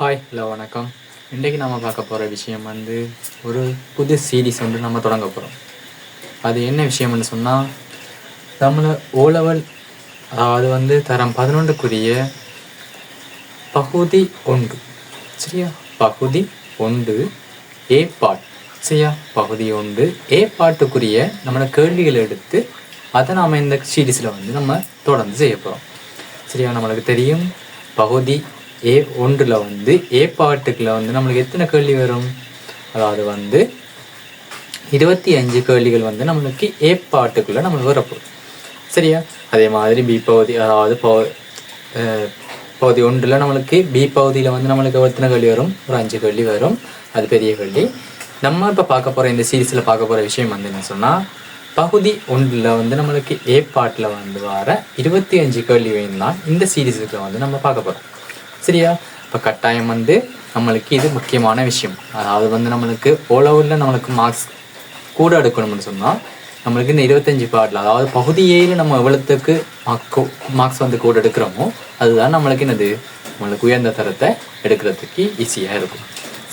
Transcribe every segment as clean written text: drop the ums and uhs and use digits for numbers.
Hi hello வணக்கம். இன்றைக்கு நம்ம பார்க்க போகிற விஷயம் ஒரு புது சீரீஸ் நம்ம தொடங்க போகிறோம். அது என்ன விஷயம்னு சொன்னால், தமிழ் ஓலவல், அதாவது தரம் 11க்குரிய பகுதி 1. சரியா? பகுதி 1 ஏ பாட். சரியா? பகுதி 1 ஏ பாட்டுக்குரிய நம்மளோட கேள்விகளை எடுத்து அதை நாம் இந்த சீரீஸில் நம்ம தொடர்ந்து செய்ய போகிறோம். சரியா? நம்மளுக்கு தெரியும், பகுதி A1 ஏ பாட்டுக்குள்ள நம்மளுக்கு எத்தனை கேள்வி வரும்? அதாவது 25 கேள்விகள் நம்மளுக்கு ஏ பாட்டுக்குள்ள நம்மளுக்கு வரப்போகுது. சரியா? அதே மாதிரி பி பகுதி, அதாவது பகுதி 1 நம்மளுக்கு பி பகுதியில் நம்மளுக்கு எத்தனை கேள்வி வரும்? ஒரு 5 கேள்வி வரும். அது பெரிய கேள்வி. நம்ம இப்போ பார்க்க போகிற இந்த சீரீஸில் பார்க்க போகிற விஷயம் என்ன சொன்னால், பகுதி 1 நம்மளுக்கு ஏ பாட்டில் வர 25 கேள்வியும் தான் இந்த சீரீஸுக்கு நம்ம பார்க்க போகிறோம். சரியா? இப்போ கட்டாயம் நம்மளுக்கு இது முக்கியமான விஷயம். அதாவது நம்மளுக்கு ஓலவில் நம்மளுக்கு மார்க்ஸ் கூட எடுக்கணும்னு சொன்னால், நம்மளுக்கு இந்த 25 பாட்டில், அதாவது பகுதி ஏழு நம்ம எவ்வளோத்துக்கு மார்க்ஸ் கூட எடுக்கிறோமோ அதுதான் நம்மளுக்கு நம்மளுக்கு உயர்ந்த தரத்தை எடுக்கிறதுக்கு ஈஸியாக இருக்கும்.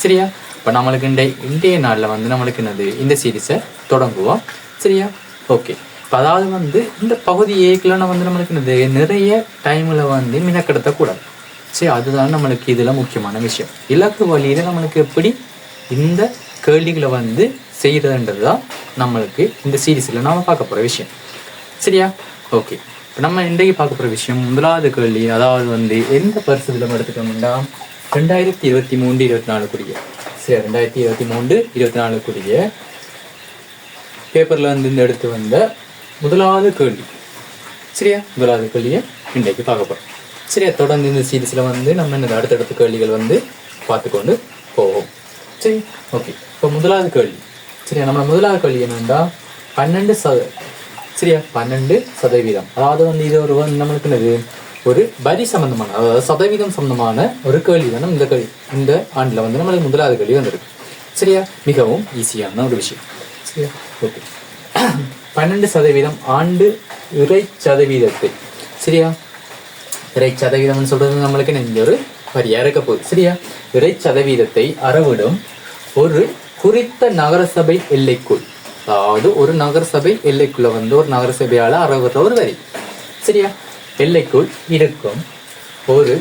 சரியா? இப்போ நம்மளுக்கு இன்றைய நாளில் நம்மளுக்கு இந்த சீரீஸை தொடங்குவோம். சரியா? ஓகே. இப்போ அதாவது இந்த பகுதி ஏக்குலாம் நம்மளுக்கு நிறைய டைமில் மினக்கெடுத்தக்கூடாது. சரி, அதுதான் நம்மளுக்கு இதில் முக்கியமான விஷயம். இலக்கு வழியில் நம்மளுக்கு எப்படி இந்த கேள்விகளை செய்கிறதுன்றது தான் நம்மளுக்கு இந்த சீரீஸில் நாம் பார்க்க போகிற விஷயம். சரியா? ஓகே. இப்போ நம்ம இன்றைக்கு பார்க்க போகிற விஷயம், முதலாவது கேள்வி, அதாவது எந்த வருஷத்தில் நம்ம எடுத்துட்டோம்னா 2023-24 சரி, 2023-24 பேப்பரில் இந்த எடுத்து வந்த முதலாவது கேள்வி. சரியா? முதலாவது கேள்வியை இன்றைக்கு பார்க்க போகிறோம். சரியா? தொடர்ந்து இந்த சீரீஸில் நம்ம அடுத்தடுத்த கேள்விகள் பார்த்துக்கொண்டு போவோம். சரி, ஓகே. இப்போ முதலாவது கேள்வி. சரியா? நம்ம முதலாவது கேள்வி என்னென்னா 12%. சரியா? 12%. அதாவது இது ஒரு நம்மளுக்கு ஒரு வரி சம்பந்தமான, அதாவது சதவீதம் சம்பந்தமான ஒரு கேள்வி தான் இந்த ஆண்டில் நம்மளுக்கு முதலாவது கேள்வி வந்திருக்கு. சரியா? மிகவும் ஈஸியான ஒரு விஷயம். சரியா? ஓகே. 12% ஆண்டு இறை சதவீதத்தை, சரியா, இறை சதவீதம்னு சொல்றது நம்மளுக்கு இந்த ஒரு வரியாக இருக்க போகுது. சரியா? இறை சதவீதத்தை அறவிடும் ஒரு குறித்த நகரசபை எல்லைக்குள், அதாவது ஒரு நகரசபை எல்லைக்குள்ள ஒரு நகரசபையால் அறவிடுற ஒரு வரி. சரியா? எல்லைக்குள் இருக்கும் ஒரு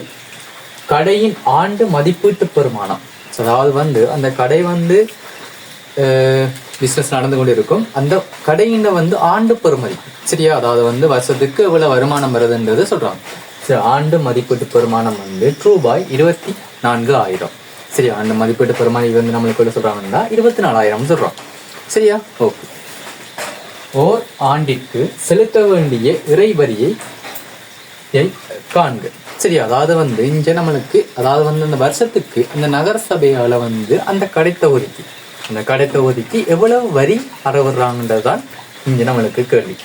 கடையின் ஆண்டு மதிப்பீட்டு பெருமானம், அதாவது அந்த கடை பிஸ்னஸ் நடந்து கொண்டு இருக்கும், அந்த கடையின் ஆண்டு பெறுமதி. சரியா? அதாவது வருஷத்துக்கு எவ்வளவு வருமானம் வருதுன்றது சொல்றாங்க. சரி, ஆண்டு மதிப்பீட்டு பெருமானம் ரூபாய் 24,000. சரி, ஆண்டு மதிப்பீட்டு பெருமானம் நம்மளுக்கு சொல்றாங்கன்னா 24,000 சொல்றோம். சரியா? ஓகே. ஓர் ஆண்டிற்கு செலுத்த வேண்டிய இறை வரியை காண்க. சரி, அதாவது இங்க நம்மளுக்கு, அதாவது அந்த வருஷத்துக்கு அந்த நகர சபையால அந்த கடை தொகுதிக்கு எவ்வளவு வரி அறவிடுறாங்கன்றதுதான் இங்க நம்மளுக்கு கேள்வி.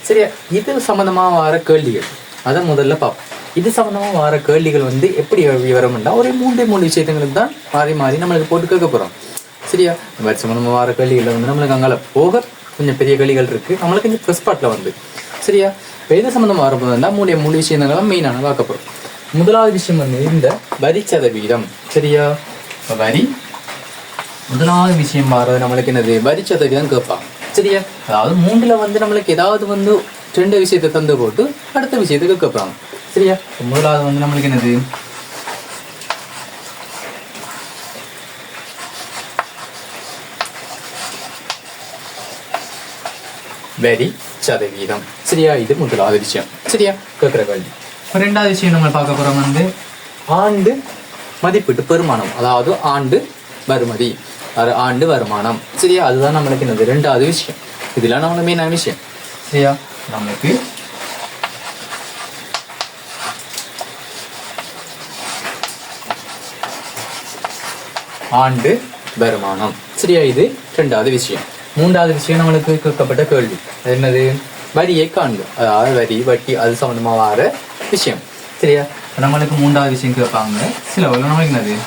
சரியா? இது சம்பந்தமா வர கேள்விகள் அதை முதல்ல பார்ப்போம். இது சம்பந்தமா வர கேள்விகள் எப்படி விவரம்னா ஒரு மூன்று விஷயங்களுக்கு தான் மாறி மாறி நம்மளுக்கு போட்டு கேட்க போறோம். சரியா? வரி சம்பந்தமா வர கேள்விகள் நம்மளுக்கு அங்கால போக கொஞ்சம் பெரிய கேள்விகள் இருக்கு, நம்மளுக்கு இந்த ப்ரெஸ் பாட்டில் சரியா? இப்போ எது சம்பந்தமா வரப்போதுன்னா மூணு விஷயங்களும் மெயினான பார்க்க போறோம். முதலாவது விஷயம் இந்த வரி சதவீதம். சரியா? வரி முதலாவது விஷயம் வர்றது நம்மளுக்கு வரி சதவீதம் கேட்பாங்க. சரியா? அதாவது மூன்றுல நம்மளுக்கு ஏதாவது 2 விஷயத்தை தந்து போட்டு அடுத்த விஷயத்துக்கு கேட்பாங்க. சரியா? முதலாவது நம்மளுக்கு வரி சதவீதம். சரியா? இது முதலாவது விஷயம். சரியா? கேட்குற கேள்வி. ரெண்டாவது விஷயம் நம்ம பார்க்க போறோம் ஆண்டு மதிப்பீட்டு பெருமானம், அதாவது ஆண்டு வருமதி, ஆண்டு வருமானம். சரியா? அதுதான் நம்மளுக்கு ரெண்டாவது விஷயம். இதெல்லாம் நம்மளுக்கு மெயினான விஷயம். சரியா? நம்மளுக்கு ஆண்டு வருமானம். சரியா? இது ரெண்டாவது விஷயம். மூன்றாவது விஷயம் நம்மளுக்கு கேட்கப்பட்ட கேள்வி என்னது? வரியை காண்க, அதாவது வரி, வட்டி, அது சம்பந்தமா வர விஷயம். சரியா? நம்மளுக்கு மூன்றாவது விஷயம் கேட்பாங்க. சில நம்மளுக்கு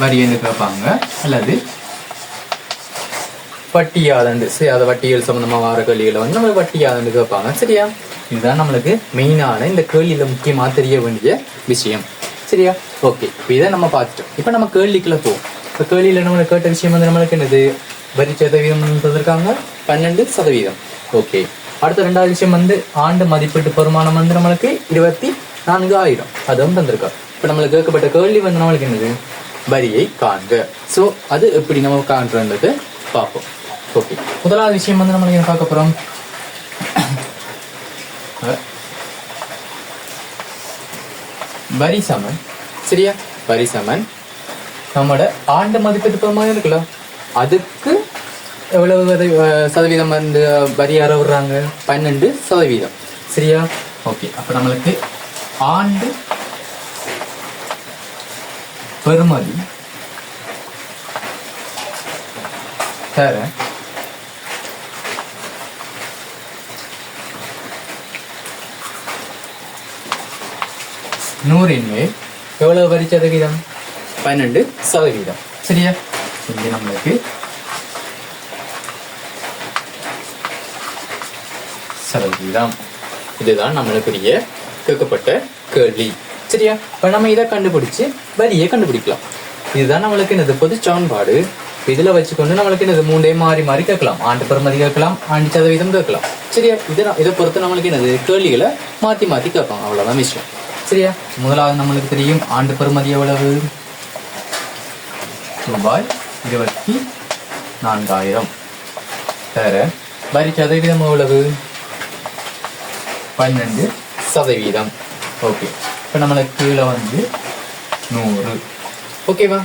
வரி என்று கேட்பாங்க, அல்லது வட்டியாதண்டு. சரி, அதை வட்டியல் சம்பந்தமா வர கேள்விகளை நம்மளுக்கு வட்டியாதண்டு கேட்பாங்க. சரியா? இதுதான் நம்மளுக்கு மெயினான இந்த கேள்வியில முக்கியமா தெரிய வேண்டிய விஷயம். சரியா? ஓகே, இப்போ இதை நம்ம பார்த்துட்டோம். இப்போ நம்ம கேள்விக்குள்ள போவோம். இப்போ கேள்வியில் நம்ம கேட்ட விஷயம் வந்து நம்மளுக்கு என்னது? வரி சதவீதம் தந்திருக்காங்க 12%. ஓகே, அடுத்த ரெண்டாவது விஷயம் வந்து ஆண்டு மதிப்பீட்டு பெருமானம் வந்து நம்மளுக்கு 24,000 அதுவும் தந்திருக்காங்க. இப்போ நம்மளுக்கு கேட்கப்பட்ட கேள்வி வந்து நம்மளுக்கு என்னது? வரியை காண்க. ஸோ அது எப்படி நம்ம காண்றது பார்ப்போம். ஓகே, முதலாவது விஷயம் வந்து நம்மளுக்கு என்ன பார்க்க போகிறோம்? வரி சமன். சரியா? வரி சமன் நம்மளோட ஆண்டு மதிப்பீட்டு பெருமானம் இருக்குல்ல, அதுக்கு எவ்வளவு சதவீதம் வந்து வரி அறவுறாங்க? 12%. சரியா? ஓகே, அப்போ நம்மளுக்கு ஆண்டு பெறுமதி தர நூறின் மேல் எவ்வளவு வரி சதவீதம்? 12%. சரியா? இங்கே நம்மளுக்கு சதவீதம். இதுதான் நம்மளுக்குரிய கேட்கப்பட்ட கேள்வி. சரியா? இப்போ நம்ம இதை கண்டுபிடிச்சு வரியை கண்டுபிடிக்கலாம். இதுதான் நம்மளுக்கு என்னது? பொது சமன்பாடு. இதுல வச்சுக்கொண்டு நம்மளுக்கு என்னது? மூண்டையும் மாறி மாறி கேட்கலாம். ஆண்டு பெறுமதி கேட்கலாம், ஆண்டு சதவீதம் கேட்கலாம். சரியா? இதை பொறுத்து நம்மளுக்கு என்னது? கேள்விகளை மாத்தி மாத்தி கேட்பாங்க. அவ்வளவுதான் விஷயம். சரியா? முதலாவது நம்மளுக்கு தெரியும் ஆண்டு பெறுமதி எவ்வளவு? ரூபாய் 24,000 தர வரி சதவீதம் எவ்வளவு? 12%. ஓகே, இப்போ நம்மளுக்கு கீழே வந்து 100. ஓகேவா?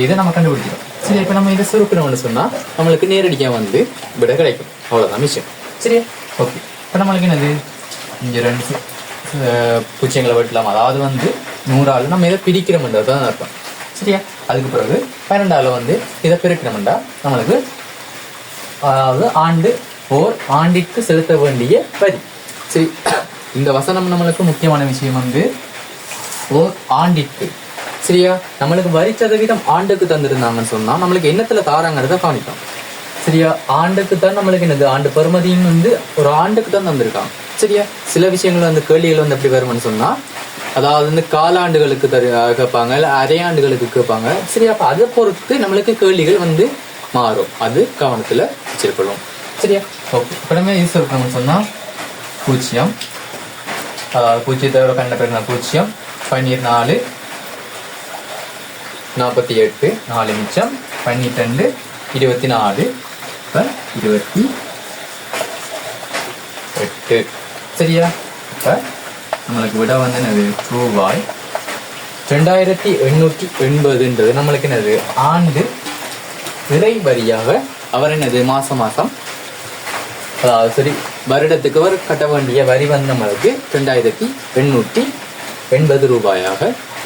இதை நம்ம கண்டுபிடிக்கிறோம். சரி, இப்போ நம்ம இதை சுருக்கணும்னு சொன்னால் நம்மளுக்கு நேரடியாக வந்து விட கிடைக்கும். அவ்வளோதான் விஷயம். சரியா? ஓகே, இப்போ நம்மளுக்கு என்னது? இங்கே 2 பூச்சியங்களை வெட்டலாம். அதாவது வந்து 100ஆல் நம்ம இதை பிரிக்கிறோம்ன்றது தான் அர்த்தம். சரியா? அதுக்கு பிறகு 12ஆல் வந்து இதை பெருக்கிறோம்டா நம்மளுக்கு அதாவது ஆண்டிற்கு செலுத்த வேண்டிய வரி. சரி, இந்த வசனம் நம்மளுக்கு முக்கியமான விஷயம் வந்து ஓர் ஆண்டிற்கு. சரியா? நம்மளுக்கு வரி சதவீதம் ஆண்டுக்கு தந்திருந்தாங்கன்னு சொன்னா நம்மளுக்கு என்னத்துல தாராங்கிறத காணிக்கும். சரியா? ஆண்டுக்கு தான் நம்மளுக்கு என்னது? ஆண்டு பெறுமதியும் வந்து ஒரு ஆண்டுக்கு தான் தந்திருக்காங்க. சரியா? சில விஷயங்கள் வந்து கேள்விகள் வந்து எப்படி வரும்னு சொன்னா, அதாவது வந்து காலாண்டுகளுக்கு கேட்பாங்க, இல்லை அரையாண்டுகளுக்கு கேட்பாங்க. சரியா? அப்ப அதை பொறுத்து நம்மளுக்கு கேள்விகள் வந்து மாறும். அது கவனத்துல வச்சிருக்கணும். சரியா? ஓகே, இப்போ நம்ம இது சொல்லணும்னு சொன்னா 0, அதாவது 0 கண்ட பிறகு 0 14 48 4 மிச்சம் 12 24 28. சரியா? இப்போ நம்மளுக்கு விட வந்து என்னது? ரூபாய் 2880 நம்மளுக்கு என்னது? ஆண்டு இறை வரியாக அவர் என்னது? மாசம் அதாவது சரி வருடத்துக்கு அவர் கட்ட வேண்டிய வரி வந்து நம்மளுக்கு 2880 ரூபாயாக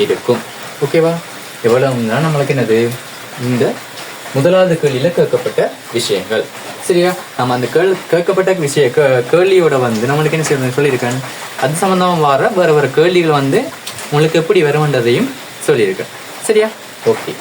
இருக்கும். ஓகேவா? எவ்வளவுன்னா நம்மளுக்கு என்னது? இந்த முதலாவது கேள்வியில கேட்கப்பட்ட விஷயங்கள். சரியா? நம்ம அந்த கேட்கப்பட்ட கேள்வியோட வந்து நம்மளுக்கு என்ன செய்ய சொல்லியிருக்கேன்? அது சம்பந்தமா வேற கேள்விகள் வந்து உங்களுக்கு எப்படி வரும்ன்றதையும் சொல்லியிருக்கேன். சரியா? ஓகே.